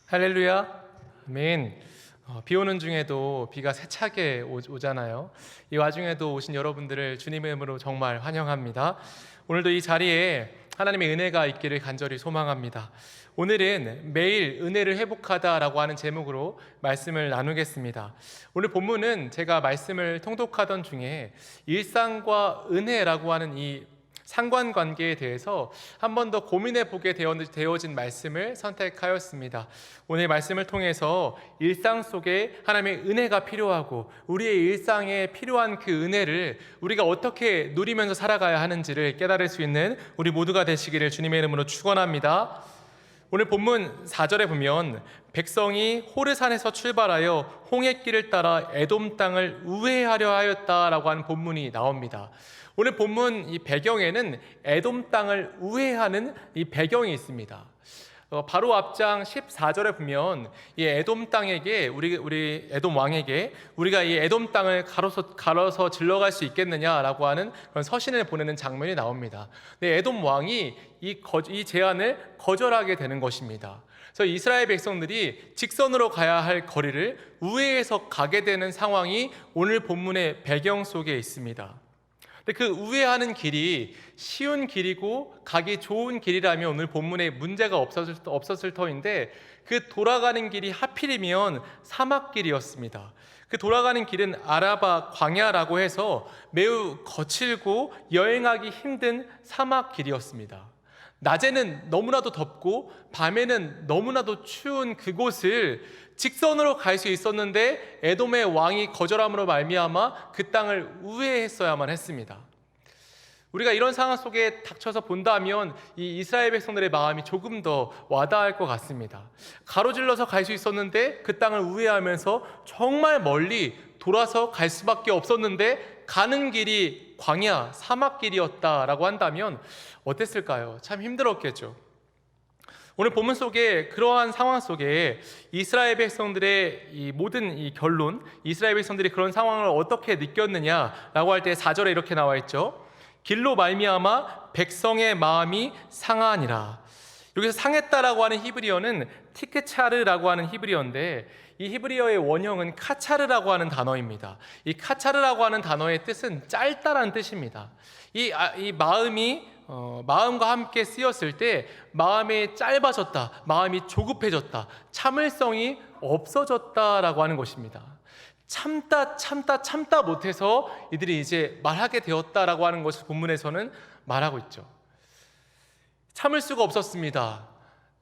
할렐루야, 아멘. 비 오는 중에도 비가 세차게 오잖아요. 이 와중에도 오신 여러분들을 주님의 이름으로 정말 환영합니다. 오늘도 이 자리에 하나님의 은혜가 있기를 간절히 소망합니다. 오늘은 매일 은혜를 회복하다라고 하는 제목으로 말씀을 나누겠습니다. 오늘 본문은 제가 말씀을 통독하던 중에 일상과 은혜라고 하는 이 상관관계에 대해서 한 번 더 고민해 보게 되어진 말씀을 선택하였습니다. 오늘 말씀을 통해서 일상 속에 하나님의 은혜가 필요하고 우리의 일상에 필요한 그 은혜를 우리가 어떻게 누리면서 살아가야 하는지를 깨달을 수 있는 우리 모두가 되시기를 주님의 이름으로 축원합니다. 오늘 본문 4절에 보면 백성이 호르산에서 출발하여 홍해길을 따라 에돔 땅을 우회하려 하였다라고 하는 본문이 나옵니다. 오늘 본문 이 배경에는 에돔 땅을 우회하는 이 배경이 있습니다. 바로 앞장 14절에 보면 이 에돔 땅에게 우리 에돔 왕에게 우리가 이 에돔 땅을 가로서 질러갈 수 있겠느냐라고 하는 그런 서신을 보내는 장면이 나옵니다. 근데 에돔 왕이 이 제안을 거절하게 되는 것입니다. 그래서 이스라엘 백성들이 직선으로 가야 할 거리를 우회해서 가게 되는 상황이 오늘 본문의 배경 속에 있습니다. 근데 그 우회하는 길이 쉬운 길이고 가기 좋은 길이라면 오늘 본문에 문제가 없었을 터인데 그 돌아가는 길이 하필이면 사막길이었습니다. 그 돌아가는 길은 아라바 광야라고 해서 매우 거칠고 여행하기 힘든 사막길이었습니다. 낮에는 너무나도 덥고 밤에는 너무나도 추운 그곳을 직선으로 갈 수 있었는데 에돔의 왕이 거절함으로 말미암아 그 땅을 우회했어야만 했습니다. 우리가 이런 상황 속에 닥쳐서 본다면 이 이스라엘 백성들의 마음이 조금 더 와닿을 것 같습니다. 가로질러서 갈 수 있었는데 그 땅을 우회하면서 정말 멀리 돌아서 갈 수밖에 없었는데 가는 길이 광야, 사막길이었다라고 한다면 어땠을까요? 참 힘들었겠죠. 오늘 본문 속에 그러한 상황 속에 이스라엘 백성들의 이 모든 이 결론, 이스라엘 백성들이 그런 상황을 어떻게 느꼈느냐라고 할 때 4절에 이렇게 나와 있죠. 길로 말미암아 백성의 마음이 상하니라. 여기서 상했다라고 하는 히브리어는 티크차르라고 하는 히브리어인데 이 히브리어의 원형은 카차르라고 하는 단어입니다. 이 카차르라고 하는 단어의 뜻은 짧다라는 뜻입니다. 이 마음이 마음과 함께 쓰였을 때 마음이 짧아졌다, 마음이 조급해졌다, 참을성이 없어졌다라고 하는 것입니다. 참다 못해서 이들이 이제 말하게 되었다라고 하는 것을 본문에서는 말하고 있죠. 참을 수가 없었습니다.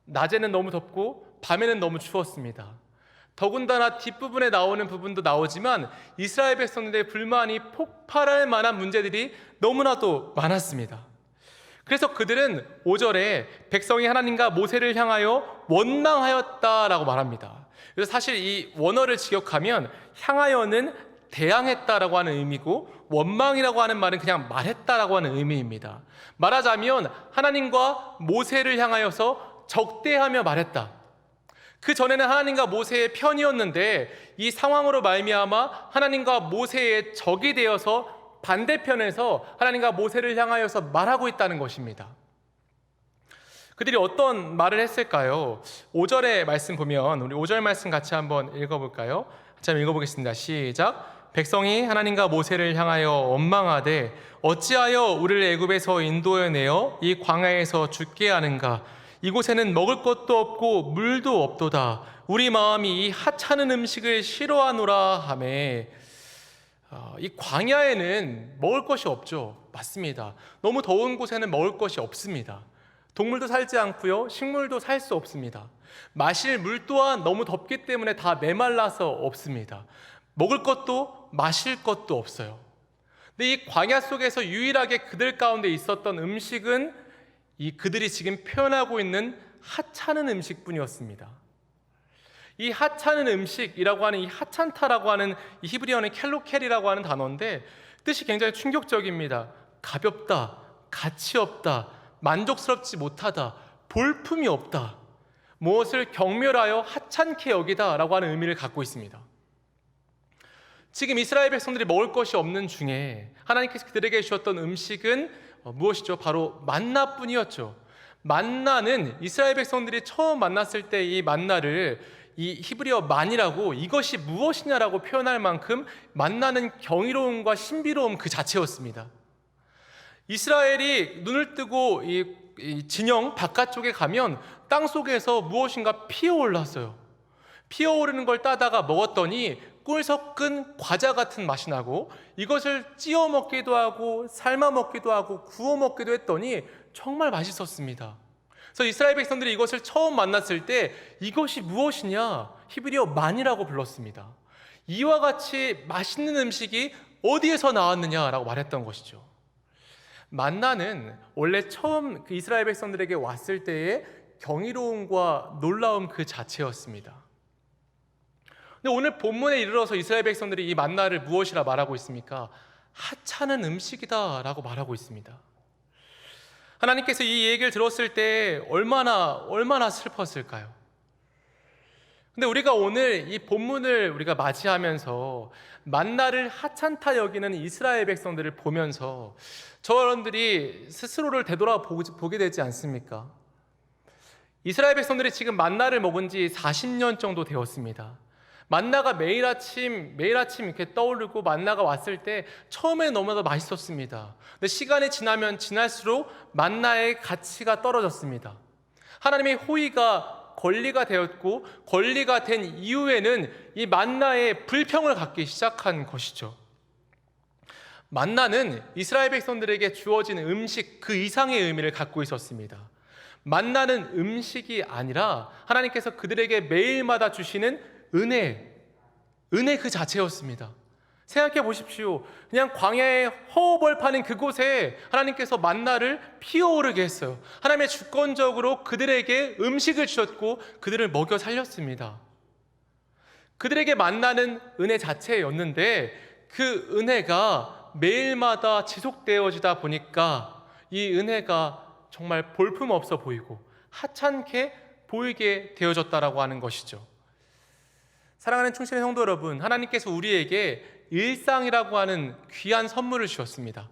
낮에는 너무 덥고 밤에는 너무 추웠습니다. 더군다나 뒷부분에 나오는 부분도 나오지만 이스라엘 백성들의 불만이 폭발할 만한 문제들이 너무나도 많았습니다. 그래서 그들은 5절에 백성이 하나님과 모세를 향하여 원망하였다라고 말합니다. 그래서 사실 이 원어를 직역하면 향하여는 대항했다라고 하는 의미고 원망이라고 하는 말은 그냥 말했다라고 하는 의미입니다. 말하자면 하나님과 모세를 향하여서 적대하며 말했다. 그 전에는 하나님과 모세의 편이었는데 이 상황으로 말미암아 하나님과 모세의 적이 되어서 반대편에서 하나님과 모세를 향하여서 말하고 있다는 것입니다. 그들이 어떤 말을 했을까요? 5절의 말씀 보면 우리 5절 말씀 같이 한번 읽어볼까요? 같이 한번 읽어보겠습니다. 시작. 백성이 하나님과 모세를 향하여 원망하되 어찌하여 우리를 애굽에서 인도해 내어 이 광야에서 죽게 하는가? 이곳에는 먹을 것도 없고 물도 없도다. 우리 마음이 이 하찮은 음식을 싫어하노라 하매. 이 광야에는 먹을 것이 없죠. 맞습니다. 너무 더운 곳에는 먹을 것이 없습니다. 동물도 살지 않고요, 식물도 살 수 없습니다. 마실 물 또한 너무 덥기 때문에 다 메말라서 없습니다. 먹을 것도 마실 것도 없어요. 근데 이 광야 속에서 유일하게 그들 가운데 있었던 음식은 이 그들이 지금 표현하고 있는 하찮은 음식뿐이었습니다. 이 하찮은 음식이라고 하는 이 하찬타라고 하는 이 히브리어는 켈로켈이라고 하는 단어인데 뜻이 굉장히 충격적입니다. 가볍다, 가치 없다, 만족스럽지 못하다, 볼품이 없다, 무엇을 경멸하여 하찮게 여기다 라고 하는 의미를 갖고 있습니다. 지금 이스라엘 백성들이 먹을 것이 없는 중에 하나님께서 그들에게 주셨던 음식은 무엇이죠? 바로 만나뿐이었죠. 만나는 이스라엘 백성들이 처음 만났을 때 이 만나를 이 히브리어 만이라고, 이것이 무엇이냐라고 표현할 만큼 만나는 경이로움과 신비로움 그 자체였습니다. 이스라엘이 눈을 뜨고 이 진영 바깥쪽에 가면 땅 속에서 무엇인가 피어올랐어요. 피어오르는 걸 따다가 먹었더니 꿀 섞은 과자 같은 맛이 나고, 이것을 찌어 먹기도 하고 삶아 먹기도 하고 구워 먹기도 했더니 정말 맛있었습니다. 그래서 이스라엘 백성들이 이것을 처음 만났을 때 이것이 무엇이냐, 히브리어 만이라고 불렀습니다. 이와 같이 맛있는 음식이 어디에서 나왔느냐라고 말했던 것이죠. 만나는 원래 처음 그 이스라엘 백성들에게 왔을 때의 경이로움과 놀라움 그 자체였습니다. 근데 오늘 본문에 이르러서 이스라엘 백성들이 이 만나를 무엇이라 말하고 있습니까? 하찮은 음식이다 라고 말하고 있습니다. 하나님께서 이 얘기를 들었을 때 얼마나 슬펐을까요? 근데 우리가 오늘 이 본문을 우리가 맞이하면서 만나를 하찮다 여기는 이스라엘 백성들을 보면서 저여러분들이 스스로를 되돌아보게 되지 않습니까? 이스라엘 백성들이 지금 만나를 먹은 지 40년 정도 되었습니다. 만나가 매일 아침 이렇게 떠오르고 만나가 왔을 때 처음에 너무나도 맛있었습니다. 근데 시간이 지나면 지날수록 만나의 가치가 떨어졌습니다. 하나님의 호의가 권리가 되었고, 권리가 된 이후에는 이 만나에 불평을 갖기 시작한 것이죠. 만나는 이스라엘 백성들에게 주어진 음식 그 이상의 의미를 갖고 있었습니다. 만나는 음식이 아니라 하나님께서 그들에게 매일마다 주시는 은혜 그 자체였습니다. 생각해 보십시오. 그냥 광야의 허허벌판인 그곳에 하나님께서 만나를 피어오르게 했어요. 하나님의 주권적으로 그들에게 음식을 주셨고 그들을 먹여 살렸습니다. 그들에게 만나는 은혜 자체였는데 그 은혜가 매일마다 지속되어지다 보니까 이 은혜가 정말 볼품없어 보이고 하찮게 보이게 되어졌다라고 하는 것이죠. 사랑하는 충실한 성도 여러분, 하나님께서 우리에게 일상이라고 하는 귀한 선물을 주셨습니다.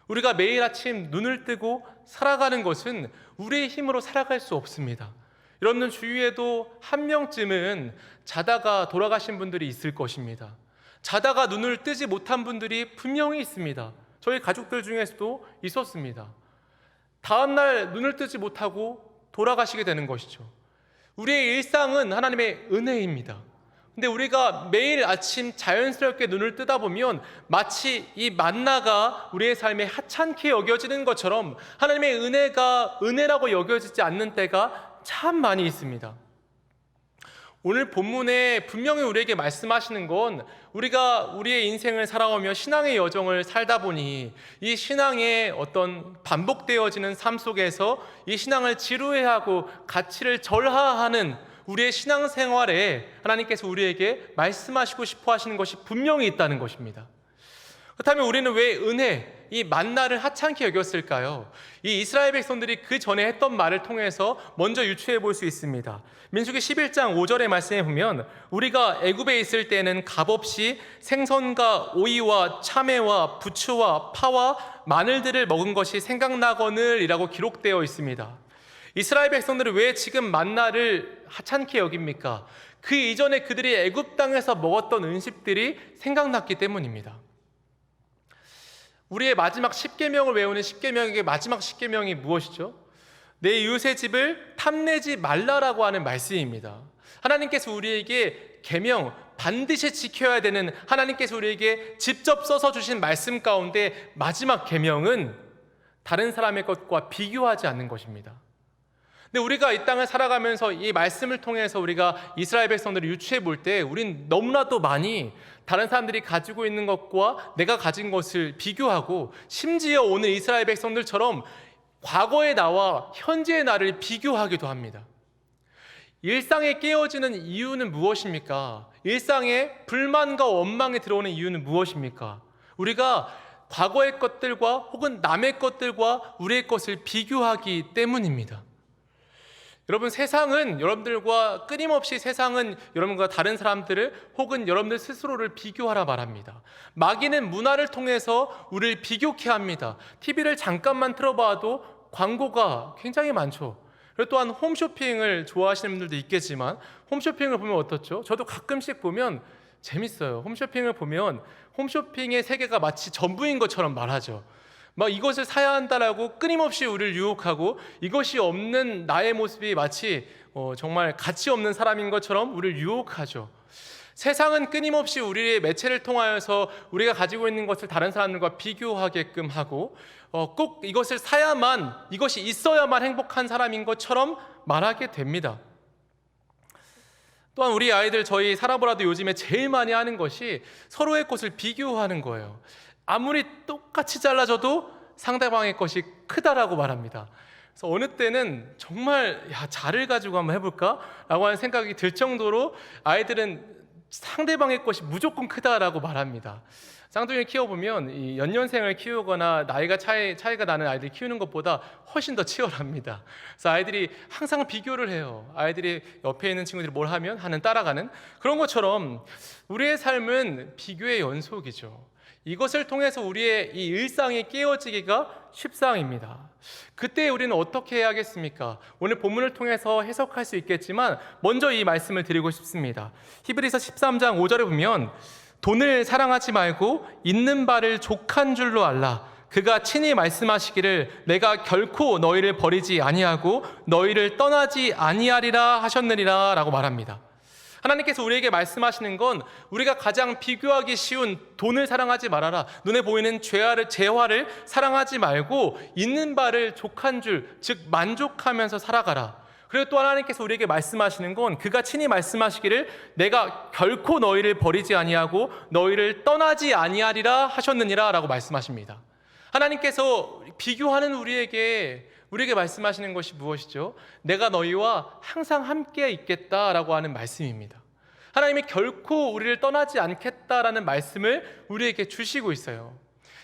우리가 매일 아침 눈을 뜨고 살아가는 것은 우리의 힘으로 살아갈 수 없습니다. 여러분 주위에도 한 명쯤은 자다가 돌아가신 분들이 있을 것입니다. 자다가 눈을 뜨지 못한 분들이 분명히 있습니다. 저희 가족들 중에서도 있었습니다. 다음날 눈을 뜨지 못하고 돌아가시게 되는 것이죠. 우리의 일상은 하나님의 은혜입니다. 근데 우리가 매일 아침 자연스럽게 눈을 뜨다 보면 마치 이 만나가 우리의 삶에 하찮게 여겨지는 것처럼 하나님의 은혜가 은혜라고 여겨지지 않는 때가 참 많이 있습니다. 오늘 본문에 분명히 우리에게 말씀하시는 건 우리가 우리의 인생을 살아오며 신앙의 여정을 살다 보니 이 신앙의 어떤 반복되어지는 삶 속에서 이 신앙을 지루해하고 가치를 절하하는 우리의 신앙생활에 하나님께서 우리에게 말씀하시고 싶어 하시는 것이 분명히 있다는 것입니다. 그렇다면 우리는 왜 은혜, 이 만나를 하찮게 여겼을까요? 이 이스라엘 백성들이 그 전에 했던 말을 통해서 먼저 유추해 볼 수 있습니다. 민수기 11장 5절의 말씀에 보면 우리가 애굽에 있을 때는 값없이 생선과 오이와 참외와 부추와 파와 마늘들을 먹은 것이 생각나거늘 이라고 기록되어 있습니다. 이스라엘 백성들은 왜 지금 만나를 하찮게 여깁니까? 그 이전에 그들이 애굽 땅에서 먹었던 음식들이 생각났기 때문입니다. 우리의 마지막 10계명을 외우는 10계명의 마지막 10계명이 무엇이죠? 내 이웃의 집을 탐내지 말라라고 하는 말씀입니다. 하나님께서 우리에게 계명 반드시 지켜야 되는, 하나님께서 우리에게 직접 써서 주신 말씀 가운데 마지막 계명은 다른 사람의 것과 비교하지 않는 것입니다. 근데 우리가 이 땅을 살아가면서 이 말씀을 통해서 우리가 이스라엘 백성들을 유추해 볼 때 우린 너무나도 많이 다른 사람들이 가지고 있는 것과 내가 가진 것을 비교하고, 심지어 오늘 이스라엘 백성들처럼 과거의 나와 현재의 나를 비교하기도 합니다. 일상에 깨어지는 이유는 무엇입니까? 일상에 불만과 원망이 들어오는 이유는 무엇입니까? 우리가 과거의 것들과 혹은 남의 것들과 우리의 것을 비교하기 때문입니다. 여러분, 세상은 여러분들과 끊임없이 세상은 여러분과 다른 사람들을 혹은 여러분들 스스로를 비교하라 말합니다. 마귀는 문화를 통해서 우리를 비교케 합니다. TV를 잠깐만 틀어봐도 광고가 굉장히 많죠. 그리고 또한 홈쇼핑을 좋아하시는 분들도 있겠지만 홈쇼핑을 보면 어떻죠? 저도 가끔씩 보면 재밌어요. 홈쇼핑을 보면 홈쇼핑의 세계가 마치 전부인 것처럼 말하죠. 막 이것을 사야 한다라고 끊임없이 우리를 유혹하고 이것이 없는 나의 모습이 마치 정말 가치 없는 사람인 것처럼 우리를 유혹하죠. 세상은 끊임없이 우리의 매체를 통하여서 우리가 가지고 있는 것을 다른 사람들과 비교하게끔 하고 꼭 이것을 사야만, 이것이 있어야만 행복한 사람인 것처럼 말하게 됩니다. 또한 우리 아이들, 저희 살아보라도 요즘에 제일 많이 하는 것이 서로의 것을 비교하는 거예요. 아무리 똑같이 잘라져도 상대방의 것이 크다라고 말합니다. 그래서 어느 때는 정말 자를 가지고 한번 해볼까? 라고 하는 생각이 들 정도로 아이들은 상대방의 것이 무조건 크다라고 말합니다. 쌍둥이를 키워보면 이 연년생을 키우거나 나이가 차이가 나는 아이들 키우는 것보다 훨씬 더 치열합니다. 그래서 아이들이 항상 비교를 해요. 아이들이 옆에 있는 친구들이 뭘 하면 하는 따라가는 그런 것처럼 우리의 삶은 비교의 연속이죠. 이것을 통해서 우리의 이 일상이 깨어지기가 쉽상입니다. 그때 우리는 어떻게 해야겠습니까? 오늘 본문을 통해서 해석할 수 있겠지만 먼저 이 말씀을 드리고 싶습니다. 히브리서 13장 5절에 보면 돈을 사랑하지 말고 있는 바를 족한 줄로 알라. 그가 친히 말씀하시기를 내가 결코 너희를 버리지 아니하고 너희를 떠나지 아니하리라 하셨느니라 라고 말합니다. 하나님께서 우리에게 말씀하시는 건 우리가 가장 비교하기 쉬운 돈을 사랑하지 말아라, 눈에 보이는 재화를 사랑하지 말고 있는 바를 족한 줄, 즉 만족하면서 살아가라. 그리고 또 하나님께서 우리에게 말씀하시는 건 그가 친히 말씀하시기를 내가 결코 너희를 버리지 아니하고 너희를 떠나지 아니하리라 하셨느니라 라고 말씀하십니다. 하나님께서 비교하는 우리에게 말씀하시는 것이 무엇이죠? 내가 너희와 항상 함께 있겠다라고 하는 말씀입니다. 하나님이 결코 우리를 떠나지 않겠다라는 말씀을 우리에게 주시고 있어요.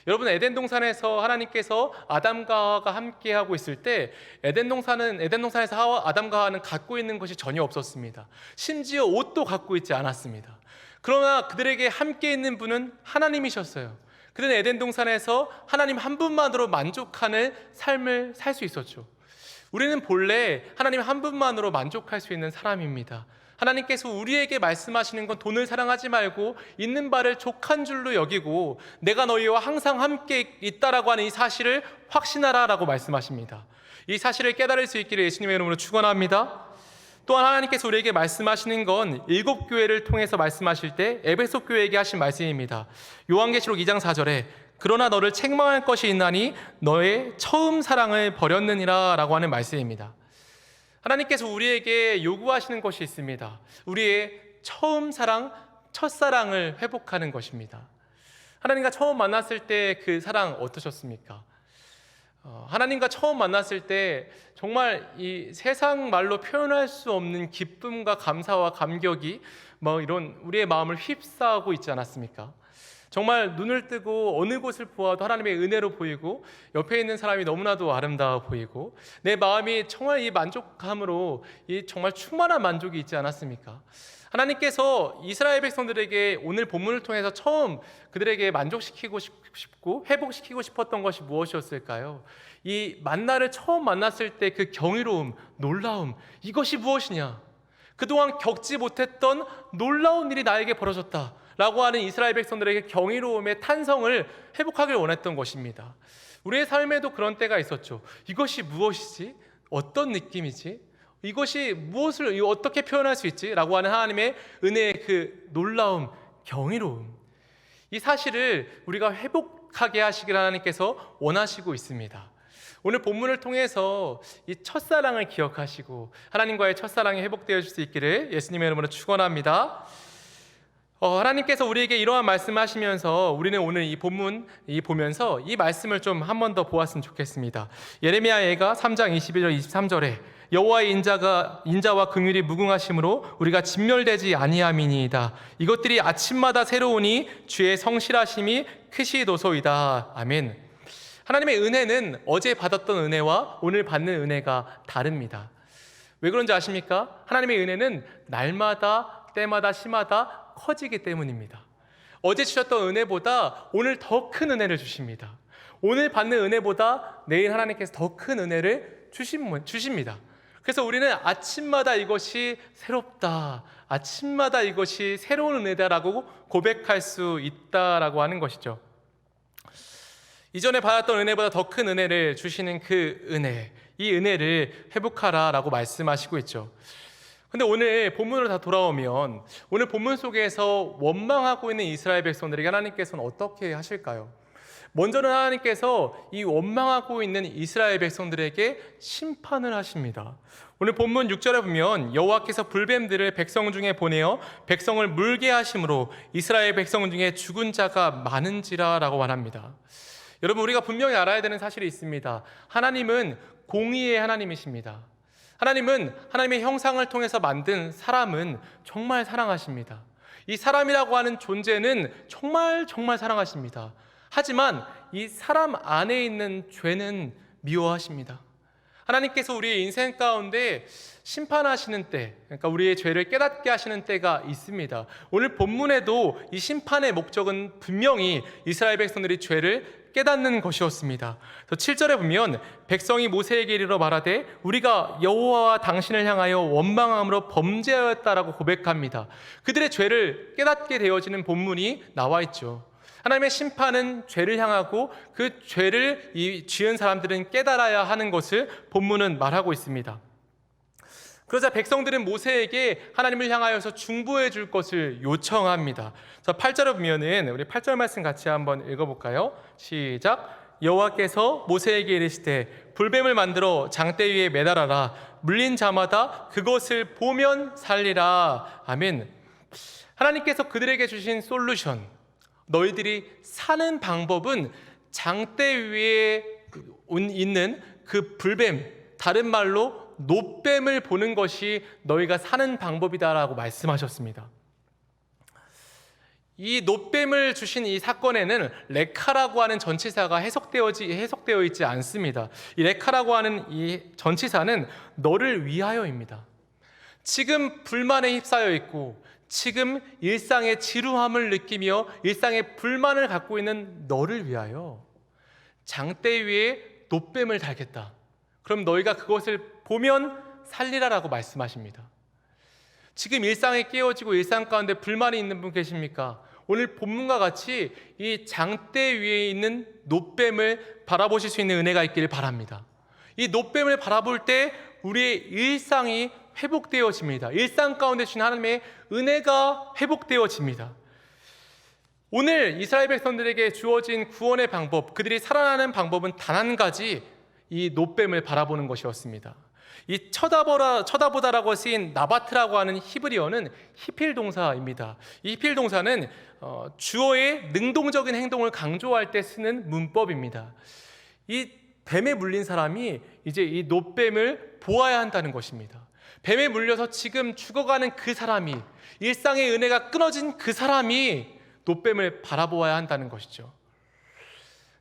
여러분, 에덴 동산에서 하나님께서 아담과 하와가 함께하고 있을 때 에덴 동산에서 아담과 하와는 갖고 있는 것이 전혀 없었습니다. 심지어 옷도 갖고 있지 않았습니다. 그러나 그들에게 함께 있는 분은 하나님이셨어요. 그들은 에덴 동산에서 하나님 한 분만으로 만족하는 삶을 살 수 있었죠. 우리는 본래 하나님 한 분만으로 만족할 수 있는 사람입니다. 하나님께서 우리에게 말씀하시는 건 돈을 사랑하지 말고 있는 바를 족한 줄로 여기고 내가 너희와 항상 함께 있다라고 하는 이 사실을 확신하라라고 말씀하십니다. 이 사실을 깨달을 수 있기를 예수님의 이름으로 축원합니다. 또한 하나님께서 우리에게 말씀하시는 건 7교회를 통해서 말씀하실 때 에베소 교회에게 하신 말씀입니다. 요한계시록 2장 4절에 그러나 너를 책망할 것이 있나니 너의 처음 사랑을 버렸느니라 라고 하는 말씀입니다. 하나님께서 우리에게 요구하시는 것이 있습니다. 우리의 처음 사랑, 첫사랑을 회복하는 것입니다. 하나님과 처음 만났을 때 그 사랑 어떠셨습니까? 하나님과 처음 만났을 때 정말 이 세상 말로 표현할 수 없는 기쁨과 감사와 감격이 이런 우리의 마음을 휩싸고 있지 않았습니까? 정말 눈을 뜨고 어느 곳을 보아도 하나님의 은혜로 보이고 옆에 있는 사람이 너무나도 아름다워 보이고 내 마음이 정말 이 만족함으로 이 정말 충만한 만족이 있지 않았습니까? 하나님께서 이스라엘 백성들에게 오늘 본문을 통해서 처음 그들에게 만족시키고 싶고 회복시키고 싶었던 것이 무엇이었을까요? 이 만나를 처음 만났을 때 그 경이로움, 놀라움, 이것이 무엇이냐? 그동안 겪지 못했던 놀라운 일이 나에게 벌어졌다 라고 하는 이스라엘 백성들에게 경이로움의 탄성을 회복하길 원했던 것입니다. 우리의 삶에도 그런 때가 있었죠. 이것이 무엇이지? 어떤 느낌이지? 이것이 무엇을 어떻게 표현할 수 있지? 라고 하는 하나님의 은혜의 그 놀라움, 경이로움, 이 사실을 우리가 회복하게 하시길 하나님께서 원하시고 있습니다. 오늘 본문을 통해서 이 첫사랑을 기억하시고 하나님과의 첫사랑이 회복되어 줄 수 있기를 예수님의 이름으로 축원합니다. 하나님께서 우리에게 이러한 말씀을 하시면서 우리는 오늘 이 본문 보면서 이 말씀을 좀 한 번 더 보았으면 좋겠습니다. 예레미야 예가 3장 22절 23절에 여호와의 인자와 긍휼이 무궁하심으로 우리가 진멸되지 아니함이니이다. 이것들이 아침마다 새로우니 주의 성실하심이 크시도소이다. 아멘. 하나님의 은혜는 어제 받았던 은혜와 오늘 받는 은혜가 다릅니다. 왜 그런지 아십니까? 하나님의 은혜는 날마다 때마다 시마다 커지기 때문입니다. 어제 주셨던 은혜보다 오늘 더 큰 은혜를 주십니다. 오늘 받는 은혜보다 내일 하나님께서 더 큰 은혜를 주십니다. 그래서 우리는 아침마다 이것이 새롭다, 아침마다 이것이 새로운 은혜다라고 고백할 수 있다라고 하는 것이죠. 이전에 받았던 은혜보다 더 큰 은혜를 주시는 그 은혜, 이 은혜를 회복하라라고 말씀하시고 있죠. 근데 오늘 본문으로 다 돌아오면 오늘 본문 속에서 원망하고 있는 이스라엘 백성들에게 하나님께서는 어떻게 하실까요? 먼저는 하나님께서 이 원망하고 있는 이스라엘 백성들에게 심판을 하십니다. 오늘 본문 6절에 보면 여호와께서 불뱀들을 백성 중에 보내어 백성을 물게 하심으로 이스라엘 백성 중에 죽은 자가 많은지라 라고 말합니다. 여러분, 우리가 분명히 알아야 되는 사실이 있습니다. 하나님은 공의의 하나님이십니다. 하나님은 하나님의 형상을 통해서 만든 사람은 정말 사랑하십니다. 이 사람이라고 하는 존재는 정말 사랑하십니다. 하지만 이 사람 안에 있는 죄는 미워하십니다. 하나님께서 우리의 인생 가운데 심판하시는 때, 그러니까 우리의 죄를 깨닫게 하시는 때가 있습니다. 오늘 본문에도 이 심판의 목적은 분명히 이스라엘 백성들이 죄를 깨닫는 것이었습니다. 7절에 보면 백성이 모세에게 이르러 말하되 우리가 여호와와 당신을 향하여 원망함으로 범죄하였다라고 고백합니다. 그들의 죄를 깨닫게 되어지는 본문이 나와 있죠. 하나님의 심판은 죄를 향하고 그 죄를 이 지은 사람들은 깨달아야 하는 것을 본문은 말하고 있습니다. 그러자 백성들은 모세에게 하나님을 향하여서 중보해 줄 것을 요청합니다. 8절에 보면은 우리 8절 말씀 같이 한번 읽어볼까요? 시작. 여호와께서 모세에게 이르시되 불뱀을 만들어 장대 위에 매달아라. 물린 자마다 그것을 보면 살리라. 아멘. 하나님께서 그들에게 주신 솔루션, 너희들이 사는 방법은 장대 위에 있는 그 불뱀, 다른 말로 놋뱀을 보는 것이 너희가 사는 방법이다라고 말씀하셨습니다. 이 놋뱀을 주신 이 사건에는 레카라고 하는 전치사가 해석되어 있지 않습니다. 이 레카라고 하는 이 전치사는 너를 위하여입니다. 지금 불만에 휩싸여 있고 지금 일상의 지루함을 느끼며 일상의 불만을 갖고 있는 너를 위하여 장대 위에 놋뱀을 달겠다. 그럼 너희가 그것을 보면 살리라라고 말씀하십니다. 지금 일상에 깨어지고 일상 가운데 불만이 있는 분 계십니까? 오늘 본문과 같이 이 장대 위에 있는 놋뱀을 바라보실 수 있는 은혜가 있기를 바랍니다. 이 놋뱀을 바라볼 때 우리의 일상이 회복되어집니다. 일상 가운데 주신 하나님의 은혜가 회복되어집니다. 오늘 이스라엘 백성들에게 주어진 구원의 방법, 그들이 살아나는 방법은 단 한 가지, 이 놋뱀을 바라보는 것이었습니다. 이 쳐다보다라고 쓰인 나바트라고 하는 히브리어는 히필 동사입니다. 이 히필 동사는 주어의 능동적인 행동을 강조할 때 쓰는 문법입니다. 이 뱀에 물린 사람이 이제 이 놋뱀을 보아야 한다는 것입니다. 뱀에 물려서 지금 죽어가는 그 사람이, 일상의 은혜가 끊어진 그 사람이 놋뱀을 바라보아야 한다는 것이죠.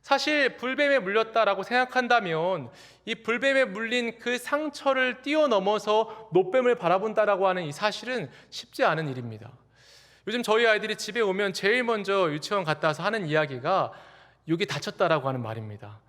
사실 불뱀에 물렸다라고 생각한다면 이 불뱀에 물린 그 상처를 뛰어넘어서 놋뱀을 바라본다라고 하는 이 사실은 쉽지 않은 일입니다. 요즘 저희 아이들이 집에 오면 제일 먼저 유치원 갔다 와서 하는 이야기가 여기 다쳤다라고 하는 말입니다.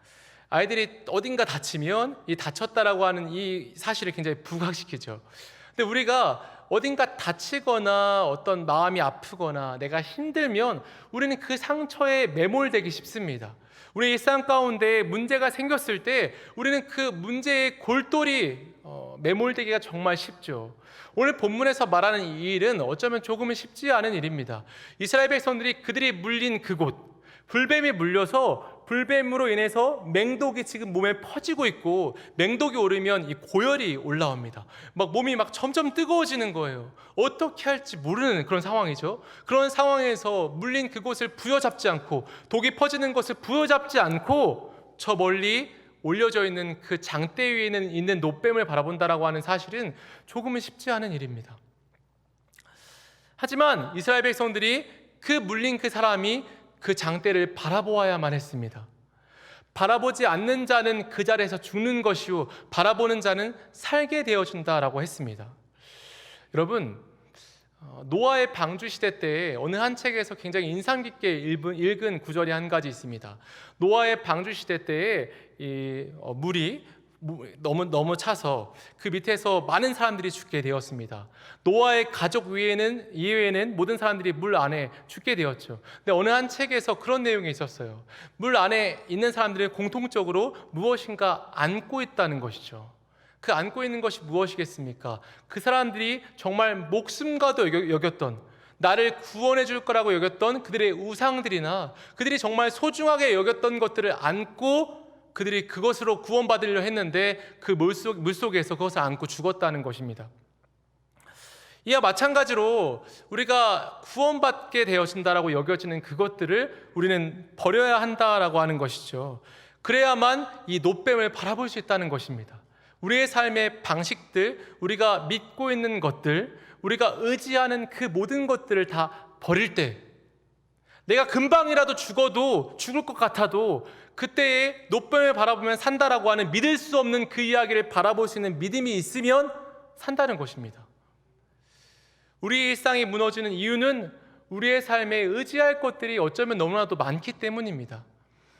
아이들이 어딘가 다치면 이 다쳤다라고 하는 이 사실을 굉장히 부각시키죠. 근데 우리가 어딘가 다치거나 어떤 마음이 아프거나 내가 힘들면 우리는 그 상처에 매몰되기 쉽습니다. 우리 일상 가운데 문제가 생겼을 때 우리는 그 문제의 골똘히 매몰되기가 정말 쉽죠. 오늘 본문에서 말하는 이 일은 어쩌면 조금은 쉽지 않은 일입니다. 이스라엘 백성들이 그들이 물린 그곳, 불뱀이 물려서 불뱀으로 인해서 맹독이 지금 몸에 퍼지고 있고, 맹독이 오르면 이 고열이 올라옵니다. 막 몸이 막 점점 뜨거워지는 거예요. 어떻게 할지 모르는 그런 상황이죠. 그런 상황에서 물린 그곳을 부여잡지 않고, 독이 퍼지는 것을 부여잡지 않고 저 멀리 올려져 있는 그 장대 위에 있는 놋뱀을 바라본다라고 하는 사실은 조금은 쉽지 않은 일입니다. 하지만 이스라엘 백성들이 그 물린 그 사람이 그 장대를 바라보아야만 했습니다. 바라보지 않는 자는 그 자리에서 죽는 것이요 바라보는 자는 살게 되어준다라고 했습니다. 여러분, 노아의 방주 시대 때 어느 한 책에서 굉장히 인상 깊게 읽은 구절이 한 가지 있습니다. 노아의 방주 시대 때에 물이 너무 차서 그 밑에서 많은 사람들이 죽게 되었습니다. 노아의 가족 이외에는 모든 사람들이 물 안에 죽게 되었죠. 근데 어느 한 책에서 그런 내용이 있었어요. 물 안에 있는 사람들은 공통적으로 무엇인가 안고 있다는 것이죠. 그 안고 있는 것이 무엇이겠습니까? 그 사람들이 정말 목숨과도 여겼던, 나를 구원해 줄 거라고 여겼던 그들의 우상들이나 그들이 정말 소중하게 여겼던 것들을 안고 그들이 그것으로 구원받으려 했는데 그 물속에서 그것을 안고 죽었다는 것입니다. 이와 마찬가지로 우리가 구원받게 되어진다라고 여겨지는 그것들을 우리는 버려야 한다라고 하는 것이죠. 그래야만 이 노뱀을 바라볼 수 있다는 것입니다. 우리의 삶의 방식들, 우리가 믿고 있는 것들, 우리가 의지하는 그 모든 것들을 다 버릴 때, 내가 금방이라도 죽을 것 같아도 그때의 노뱀을 바라보면 산다라고 하는 믿을 수 없는 그 이야기를 바라볼 수 있는 믿음이 있으면 산다는 것입니다. 우리 일상이 무너지는 이유는 우리의 삶에 의지할 것들이 어쩌면 너무나도 많기 때문입니다.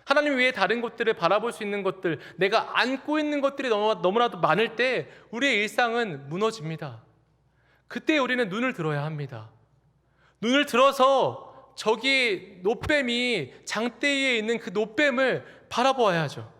하나님 외에 다른 것들을 바라볼 수 있는 것들, 내가 안고 있는 것들이 너무나도 많을 때 우리의 일상은 무너집니다. 그때 우리는 눈을 들어야 합니다. 눈을 들어서 저기 노뱀이 장대 위에 있는 그 노뱀을 바라보아야죠.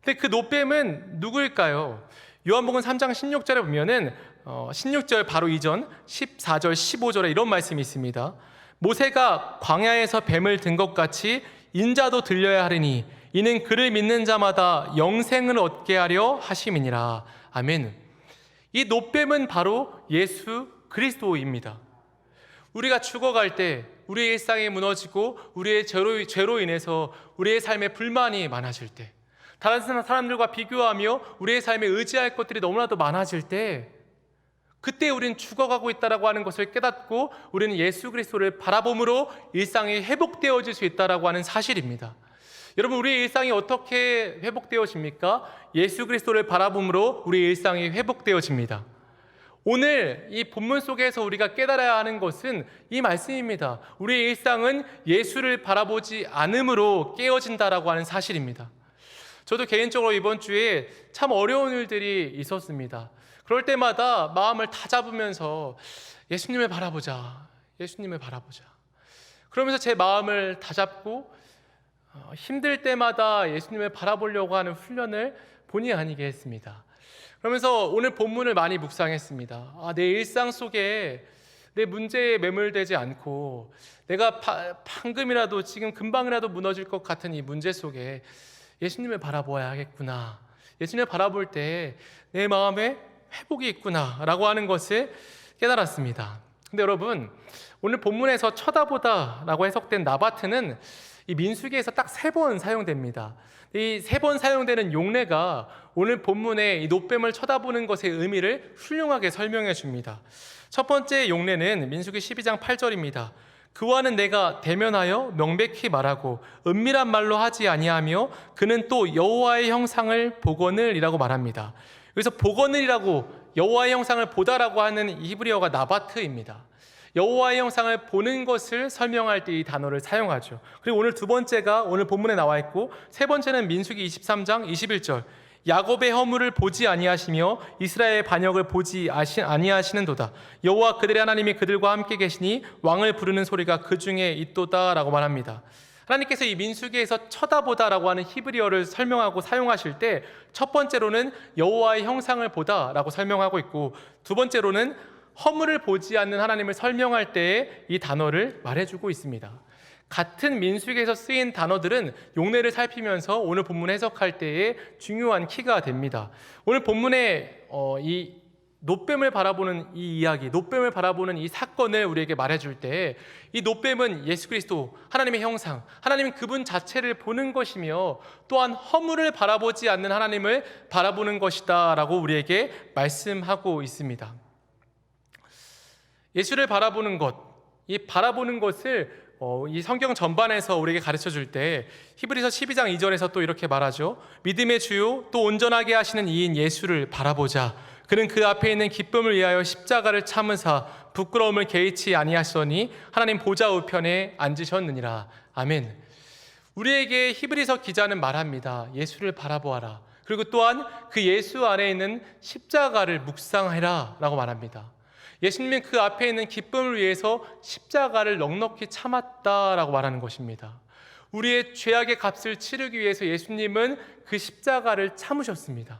근데 그 노뱀은 누구일까요? 요한복음 3장 16절에 보면은 16절 바로 이전 14절 15절에 이런 말씀이 있습니다. 모세가 광야에서 뱀을 든 것 같이 인자도 들려야 하리니 이는 그를 믿는 자마다 영생을 얻게 하려 하심이니라. 아멘. 이 노뱀은 바로 예수 그리스도입니다. 우리가 죽어갈 때 우리의 일상이 무너지고 우리의 죄로 인해서 우리의 삶에 불만이 많아질 때, 다른 사람들과 비교하며 우리의 삶에 의지할 것들이 너무나도 많아질 때, 그때 우리는 죽어가고 있다라고 하는 것을 깨닫고 우리는 예수 그리스도를 바라봄으로 일상이 회복되어질 수 있다라고 하는 사실입니다. 여러분, 우리의 일상이 어떻게 회복되어집니까? 예수 그리스도를 바라봄으로 우리의 일상이 회복되어집니다. 오늘 이 본문 속에서 우리가 깨달아야 하는 것은 이 말씀입니다. 우리의 일상은 예수를 바라보지 않음으로 깨어진다라고 하는 사실입니다. 저도 개인적으로 이번 주에 참 어려운 일들이 있었습니다. 그럴 때마다 마음을 다잡으면서 예수님을 바라보자, 예수님을 바라보자. 그러면서 제 마음을 다잡고 힘들 때마다 예수님을 바라보려고 하는 훈련을 본의 아니게 했습니다. 그러면서 오늘 본문을 많이 묵상했습니다. 내 일상 속에 내 문제에 매몰되지 않고 내가 방금이라도 지금 금방이라도 무너질 것 같은 이 문제 속에 예수님을 바라보아야겠구나. 예수님을 바라볼 때 내 마음에 회복이 있구나라고 하는 것을 깨달았습니다. 근데 여러분, 오늘 본문에서 쳐다보다라고 해석된 나바트는 이 민수기에서 딱 3번 사용됩니다. 이 3번 사용되는 용례가 오늘 본문에 이 노뱀을 쳐다보는 것의 의미를 훌륭하게 설명해 줍니다. 첫 번째 용례는 민수기 12장 8절입니다. 그와는 내가 대면하여 명백히 말하고 은밀한 말로 하지 아니하며 그는 또 여호와의 형상을 보거늘이라고 말합니다. 여기서 보거늘이라고 여호와의 형상을 보다라고 하는 히브리어가 나바트입니다. 여호와의 형상을 보는 것을 설명할 때 이 단어를 사용하죠. 그리고 오늘 두 번째가 오늘 본문에 나와 있고, 세 번째는 민수기 23장 21절. 야곱의 허물을 보지 아니하시며 이스라엘의 반역을 보지 아니하시는도다. 여호와 그들의 하나님이 그들과 함께 계시니 왕을 부르는 소리가 그 중에 있도다라고 말합니다. 하나님께서 이 민수기에서 쳐다보다라고 하는 히브리어를 설명하고 사용하실 때 첫 번째로는 여호와의 형상을 보다라고 설명하고 있고, 두 번째로는 허물을 보지 않는 하나님을 설명할 때에 이 단어를 말해주고 있습니다. 같은 민수기에서 쓰인 단어들은 용례를 살피면서 오늘 본문 해석할 때에 중요한 키가 됩니다. 오늘 본문에 이 노뱀을 바라보는 이 이야기, 노뱀을 바라보는 이 사건을 우리에게 말해줄 때 이 노뱀은 예수 그리스도, 하나님의 형상, 하나님 그분 자체를 보는 것이며 또한 허물을 바라보지 않는 하나님을 바라보는 것이다 라고 우리에게 말씀하고 있습니다. 예수를 바라보는 것, 이 바라보는 것을 이 성경 전반에서 우리에게 가르쳐 줄 때 히브리서 12장 2절에서 또 이렇게 말하죠. 믿음의 주요 또 온전하게 하시는 이인 예수를 바라보자. 그는 그 앞에 있는 기쁨을 위하여 십자가를 참으사 부끄러움을 개의치 아니하시더니 하나님 보좌 우편에 앉으셨느니라. 아멘. 우리에게 히브리서 기자는 말합니다. 예수를 바라보아라. 그리고 또한 그 예수 안에 있는 십자가를 묵상해라 라고 말합니다. 예수님은 그 앞에 있는 기쁨을 위해서 십자가를 넉넉히 참았다라고 말하는 것입니다. 우리의 죄악의 값을 치르기 위해서 예수님은 그 십자가를 참으셨습니다.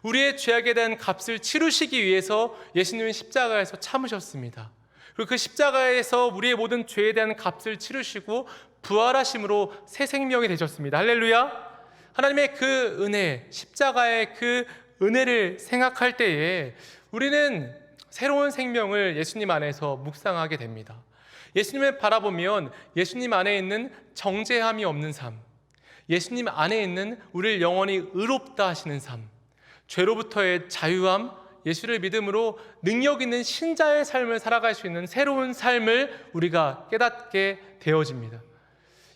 우리의 죄악에 대한 값을 치르시기 위해서 예수님은 십자가에서 참으셨습니다. 그리고 그 십자가에서 우리의 모든 죄에 대한 값을 치르시고 부활하심으로 새 생명이 되셨습니다. 할렐루야! 하나님의 그 은혜, 십자가의 그 은혜를 생각할 때에 우리는 새로운 생명을 예수님 안에서 묵상하게 됩니다. 예수님을 바라보면 예수님 안에 있는 정죄함이 없는 삶, 예수님 안에 있는 우리를 영원히 의롭다 하시는 삶, 죄로부터의 자유함, 예수를 믿음으로 능력 있는 신자의 삶을 살아갈 수 있는 새로운 삶을 우리가 깨닫게 되어집니다.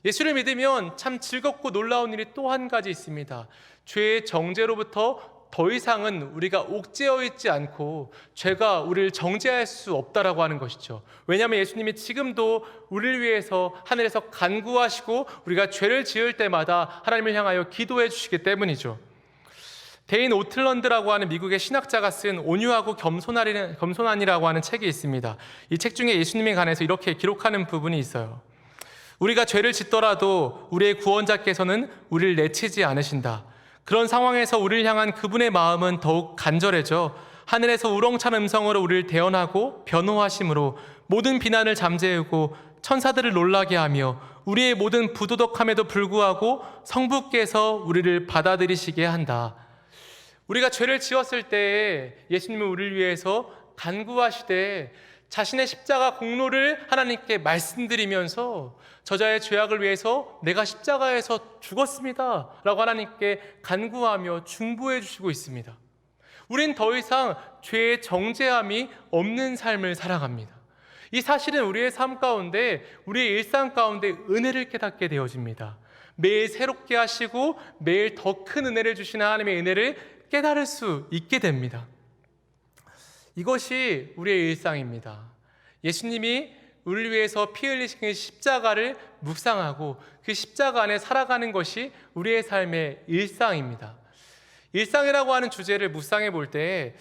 예수를 믿으면 참 즐겁고 놀라운 일이 또 한 가지 있습니다. 죄의 정죄로부터 더 이상은 우리가 옥죄어 있지 않고 죄가 우리를 정죄할 수 없다라고 하는 것이죠. 왜냐하면 예수님이 지금도 우리를 위해서 하늘에서 간구하시고 우리가 죄를 지을 때마다 하나님을 향하여 기도해 주시기 때문이죠. 데인 오틀런드라고 하는 미국의 신학자가 쓴 온유하고 겸손하니라고 하는 책이 있습니다. 이 책 중에 예수님에 관해서 이렇게 기록하는 부분이 있어요. 우리가 죄를 짓더라도 우리의 구원자께서는 우리를 내치지 않으신다. 그런 상황에서 우리를 향한 그분의 마음은 더욱 간절해져 하늘에서 우렁찬 음성으로 우리를 대언하고 변호하심으로 모든 비난을 잠재우고 천사들을 놀라게 하며 우리의 모든 부도덕함에도 불구하고 성부께서 우리를 받아들이시게 한다. 우리가 죄를 지었을 때에 예수님은 우리를 위해서 간구하시되 자신의 십자가 공로를 하나님께 말씀드리면서 저자의 죄악을 위해서 내가 십자가에서 죽었습니다 라고 하나님께 간구하며 중보해 주시고 있습니다. 우린 더 이상 죄의 정죄함이 없는 삶을 살아갑니다. 이 사실은 우리의 삶 가운데, 우리의 일상 가운데 은혜를 깨닫게 되어집니다. 매일 새롭게 하시고 매일 더 큰 은혜를 주시는 하나님의 은혜를 깨달을 수 있게 됩니다. 이것이 우리의 일상입니다. 예수님이 우리를 위해서 피 흘리신 그 십자가를 묵상하고 그 십자가 안에 살아가는 것이 우리의 삶의 일상입니다. 일상이라고 하는 주제를 묵상해 볼 때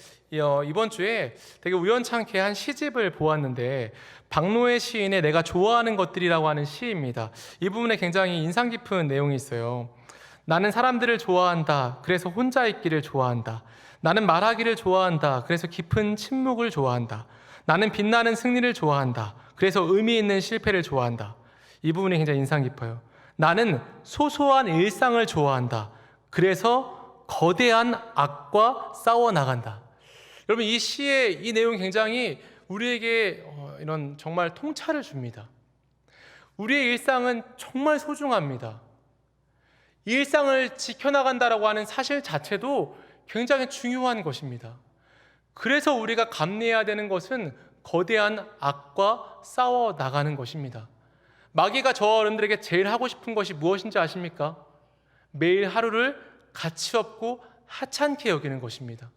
이번 주에 되게 우연찮게 한 시집을 보았는데 박노해 시인의 내가 좋아하는 것들이라고 하는 시입니다. 이 부분에 굉장히 인상 깊은 내용이 있어요. 나는 사람들을 좋아한다. 그래서 혼자 있기를 좋아한다. 나는 말하기를 좋아한다. 그래서 깊은 침묵을 좋아한다. 나는 빛나는 승리를 좋아한다. 그래서 의미 있는 실패를 좋아한다. 이 부분이 굉장히 인상 깊어요. 나는 소소한 일상을 좋아한다. 그래서 거대한 악과 싸워나간다. 여러분, 이 시의 이 내용이 굉장히 우리에게 이런 정말 통찰을 줍니다. 우리의 일상은 정말 소중합니다. 이 일상을 지켜나간다라고 하는 사실 자체도 굉장히 중요한 것입니다. 그래서 우리가 감내해야 되는 것은 거대한 악과 싸워 나가는 것입니다. 마귀가 저 어른들에게 제일 하고 싶은 것이 무엇인지 아십니까? 매일 하루를 가치 없고 하찮게 여기는 것입니다.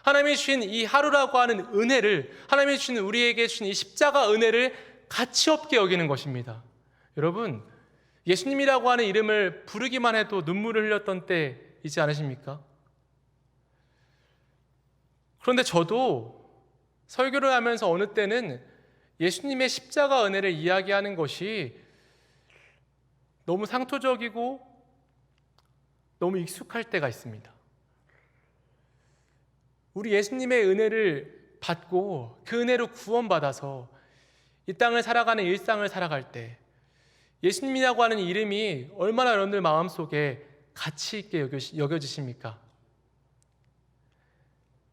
하나님이 주신 이 하루라고 하는 은혜를, 하나님이 주신 우리에게 주신 이 십자가 은혜를 가치 없게 여기는 것입니다. 여러분, 예수님이라고 하는 이름을 부르기만 해도 눈물을 흘렸던 때이지 않으십니까? 그런데 저도 설교를 하면서 어느 때는 예수님의 십자가 은혜를 이야기하는 것이 너무 상투적이고 너무 익숙할 때가 있습니다. 우리 예수님의 은혜를 받고 그 은혜로 구원받아서 이 땅을 살아가는 일상을 살아갈 때 예수님이라고 하는 이름이 얼마나 여러분들 마음속에 가치 있게 여겨지십니까?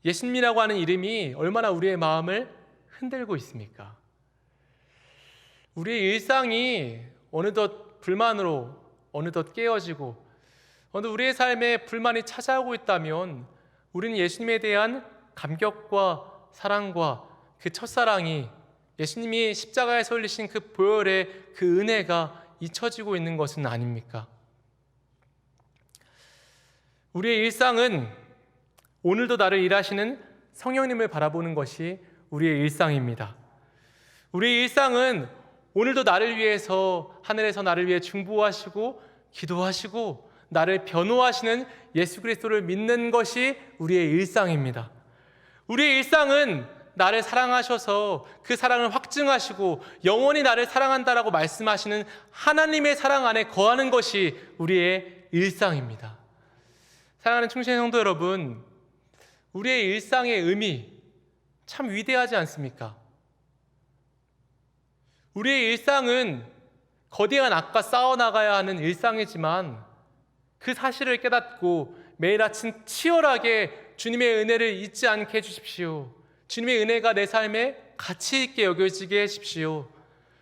예수님이라고 하는 이름이 얼마나 우리의 마음을 흔들고 있습니까? 우리의 일상이 어느덧 불만으로 어느덧 깨어지고 우리의 삶에 불만이 찾아오고 있다면 우리는 예수님에 대한 감격과 사랑과 그 첫사랑이 예수님이 십자가에서 흘리신 그 보혈의 그 은혜가 잊혀지고 있는 것은 아닙니까? 우리의 일상은 오늘도 나를 일하시는 성령님을 바라보는 것이 우리의 일상입니다. 우리의 일상은 오늘도 나를 위해서 하늘에서 나를 위해 중보하시고 기도하시고 나를 변호하시는 예수 그리스도를 믿는 것이 우리의 일상입니다. 우리의 일상은 나를 사랑하셔서 그 사랑을 확증하시고 영원히 나를 사랑한다라고 말씀하시는 하나님의 사랑 안에 거하는 것이 우리의 일상입니다. 사랑하는 충신의 성도 여러분, 우리의 일상의 의미 참 위대하지 않습니까? 우리의 일상은 거대한 악과 싸워나가야 하는 일상이지만 그 사실을 깨닫고 매일 아침 치열하게 주님의 은혜를 잊지 않게 해주십시오. 주님의 은혜가 내 삶에 가치 있게 여겨지게 해주십시오.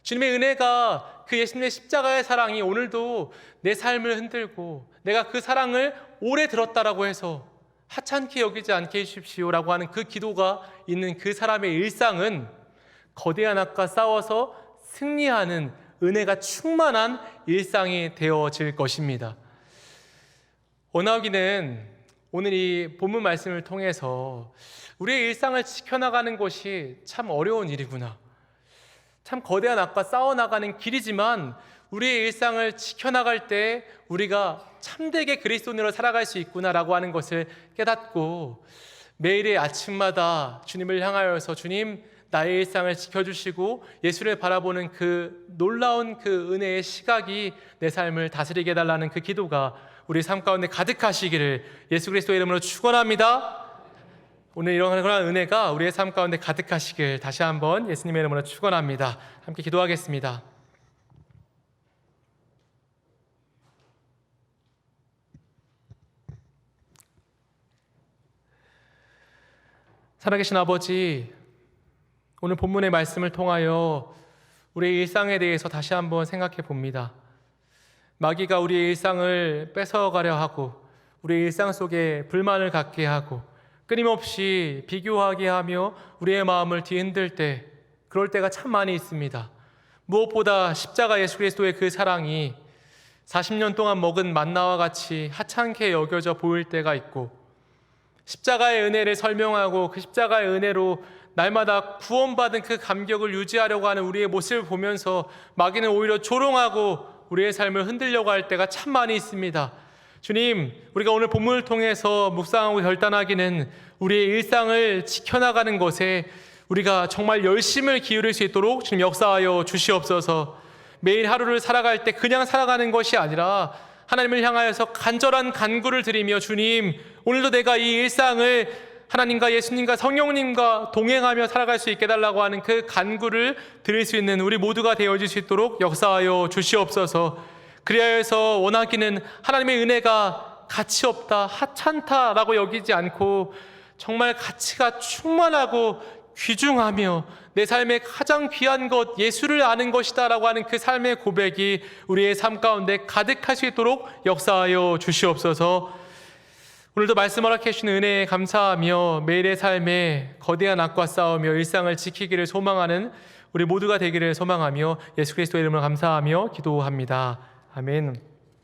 주님의 은혜가 그 예수님의 십자가의 사랑이 오늘도 내 삶을 흔들고 내가 그 사랑을 오래 들었다라고 해서 하찮게 여기지 않게 해주십시오라고 하는 그 기도가 있는 그 사람의 일상은 거대한 악과 싸워서 승리하는 은혜가 충만한 일상이 되어질 것입니다. 원하기는 오늘 이 본문 말씀을 통해서 우리의 일상을 지켜나가는 것이 참 어려운 일이구나, 참 거대한 악과 싸워나가는 길이지만 우리의 일상을 지켜나갈 때 우리가 참되게 그리스도인으로 살아갈 수 있구나라고 하는 것을 깨닫고 매일의 아침마다 주님을 향하여서 주님 나의 일상을 지켜주시고 예수를 바라보는 그 놀라운 그 은혜의 시각이 내 삶을 다스리게 해달라는 그 기도가 우리 삶 가운데 가득하시기를 예수 그리스도의 이름으로 축원합니다. 오늘 이런 은혜가 우리의 삶 가운데 가득하시길 다시 한번 예수님의 이름으로 축원합니다. 함께 기도하겠습니다. 살아계신 아버지, 오늘 본문의 말씀을 통하여 우리의 일상에 대해서 다시 한번 생각해 봅니다. 마귀가 우리의 일상을 뺏어가려 하고 우리의 일상 속에 불만을 갖게 하고 끊임없이 비교하게 하며 우리의 마음을 뒤흔들 때, 그럴 때가 참 많이 있습니다. 무엇보다 십자가 예수 그리스도의 그 사랑이 40년 동안 먹은 만나와 같이 하찮게 여겨져 보일 때가 있고, 십자가의 은혜를 설명하고 그 십자가의 은혜로 날마다 구원받은 그 감격을 유지하려고 하는 우리의 모습을 보면서 마귀는 오히려 조롱하고 우리의 삶을 흔들려고 할 때가 참 많이 있습니다. 주님, 우리가 오늘 본문을 통해서 묵상하고 결단하기는 우리의 일상을 지켜나가는 것에 우리가 정말 열심을 기울일 수 있도록 주님 역사하여 주시옵소서. 매일 하루를 살아갈 때 그냥 살아가는 것이 아니라 하나님을 향하여서 간절한 간구를 드리며 주님, 오늘도 내가 이 일상을 하나님과 예수님과 성령님과 동행하며 살아갈 수 있게 해달라고 하는 그 간구를 드릴 수 있는 우리 모두가 되어질 수 있도록 역사하여 주시옵소서. 그리하여서 원하기는 하나님의 은혜가 가치 없다, 하찮다라고 여기지 않고 정말 가치가 충만하고 귀중하며 내 삶의 가장 귀한 것 예수를 아는 것이다 라고 하는 그 삶의 고백이 우리의 삶 가운데 가득할 수 있도록 역사하여 주시옵소서. 오늘도 말씀 허락해 주신 은혜에 감사하며 매일의 삶에 거대한 악과 싸우며 일상을 지키기를 소망하는 우리 모두가 되기를 소망하며 예수 그리스도의 이름으로 감사하며 기도합니다. 아멘.